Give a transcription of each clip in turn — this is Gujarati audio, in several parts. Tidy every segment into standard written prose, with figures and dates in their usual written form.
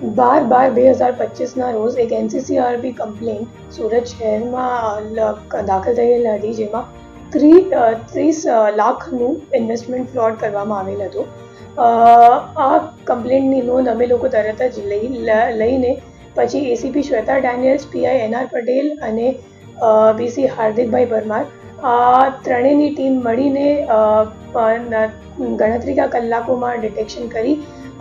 12/12/2025ના રોજ એક NCCRB કમ્પ્લેન્ટ સુરત શહેરમાં દાખલ થયેલ હતી, જેમાં 30 લાખનું ઇન્વેસ્ટમેન્ટ ફ્રોડ કરવામાં આવેલ હતું. આ કમ્પ્લેન્ટની નોંધ અમે લોકો તરત જ લઈને પછી ACP Shweta Daniels, PI NR Patel અને PC હાર્દિકભાઈ પરમાર આ ત્રણેયની ટીમ મળીને ગણતરીના કલાકોમાં ડિટેક્શન કરી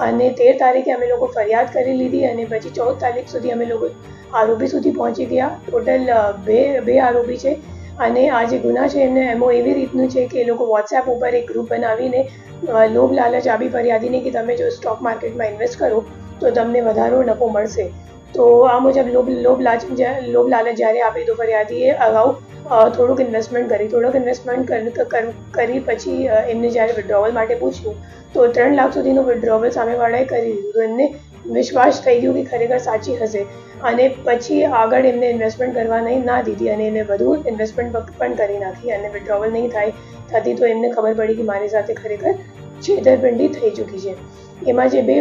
અને 13 તારીખે અમે લોકો ફરિયાદ કરી લીધી અને પછી 14 તારીખ સુધી અમે લોકો આરોપી સુધી પહોંચી ગયા. ટોટલ બે આરોપી છે અને આ જે ગુના છે એમને એમો એવી રીતનું છે કે એ લોકો વોટ્સએપ ઉપર એક ગ્રુપ બનાવીને લોભ લાલચ આપી ફરિયાદીને કે તમે જો સ્ટોક માર્કેટમાં ઇન્વેસ્ટ કરો તો તમને વધારો નફો મળશે. તો આ મુજબ લોભ લાલચ જ્યારે આપી તો ફરિયાદીએ અગાઉ થોડુંક ઇન્વેસ્ટમેન્ટ કરી પછી એમને જ્યારે વિડ્રોવલ માટે પૂછ્યું તો 3 લાખ સુધીનું વિડ્રોવલ સામેવાળાએ કરી દીધું. તો એમને વિશ્વાસ થઈ ગયો કે ખરેખર સાચી હશે અને પછી આગળ એમને ઇન્વેસ્ટમેન્ટ કરવા ના દીધી અને એને વધુ ઇન્વેસ્ટમેન્ટ પણ કરી નાખી અને વિડ્રોવલ નહીં થતી તો એમને ખબર પડી કે મારી સાથે ખરેખર છેતરપિંડી થઈ ચૂકી છે. એમાં જે બે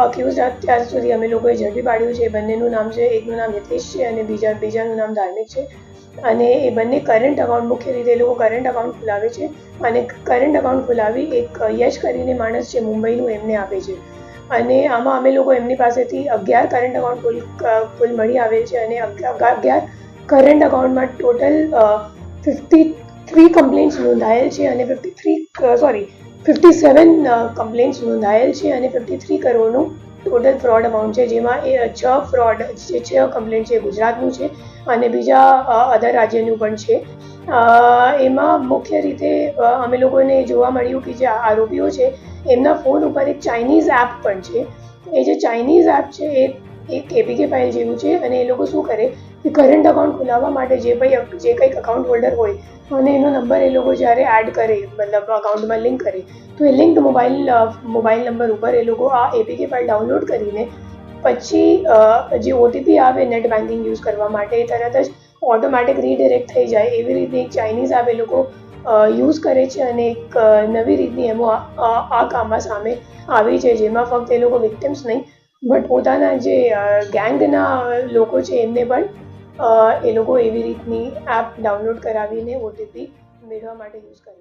અક્યુઝ અત્યાર સુધી અમે લોકોએ ઝડપી પાડ્યું છે, બંનેનું નામ છે, એકનું નામ હિતેશ છે અને બીજાનું નામ ધાર્મિક છે અને એ બંને કરંટ અકાઉન્ટ, મુખ્ય રીતે એ લોકો કરંટ અકાઉન્ટ ખોલાવે છે અને કરંટ અકાઉન્ટ ખોલાવી એક યશ કરીને માણસ છે મુંબઈનું એમને આપે છે અને આમાં અમે લોકો એમની પાસેથી 11 કરંટ અકાઉન્ટ કુલ મળી આવેલ છે અને 11 કરંટ અકાઉન્ટમાં ટોટલ 53 કમ્પ્લેન્ટ્સ નોંધાયેલ છે અને 57 કમ્પ્લેન્ટ્સ નોંધાયેલ છે અને 53 કરોડનું ટોટલ ફ્રોડ અમાઉન્ટ છે, જેમાં 6 કમ્પ્લેન્ટ છે ગુજરાતનું છે અને બીજા અધર રાજ્યનું પણ છે. એમાં મુખ્ય રીતે અમે લોકોને જોવા મળ્યું કે જે આરોપીઓ છે એમના ફોન ઉપર એક ચાઇનીઝ એપ પણ છે. એ જે ચાઇનીઝ એપ છે એ એક APK ફાઇલ જેવું છે અને એ લોકો શું કરે કે કરંટ અકાઉન્ટ ખોલાવવા માટે જે કંઈક અકાઉન્ટ હોલ્ડર હોય અને એનો નંબર એ લોકો જ્યારે એડ કરે, મતલબ અકાઉન્ટમાં લિંક કરે તો એ લિંક્ડ મોબાઈલ નંબર ઉપર એ લોકો આ APK ફાઇલ ડાઉનલોડ કરીને પછી જે OTP આવે નેટ બેન્કિંગ યુઝ કરવા માટે એ તરત જ ઓટોમેટિક રીડિરેક્ટ થઈ જાય એવી રીતે એક ચાઇનીઝ એપ એ લોકો યુઝ કરે છે અને એક નવી રીતની એમો આ કામમાં સામે આવી છે, જેમાં ફક્ત એ લોકો વિક્ટિમ્સ નહીં બટ પોતાના જે ગેંગના લોકો છે એમને પણ એ લોકો એવી રીતની એપ ડાઉનલોડ કરાવીને OTP મેળવવા માટે યુઝ કરે છે.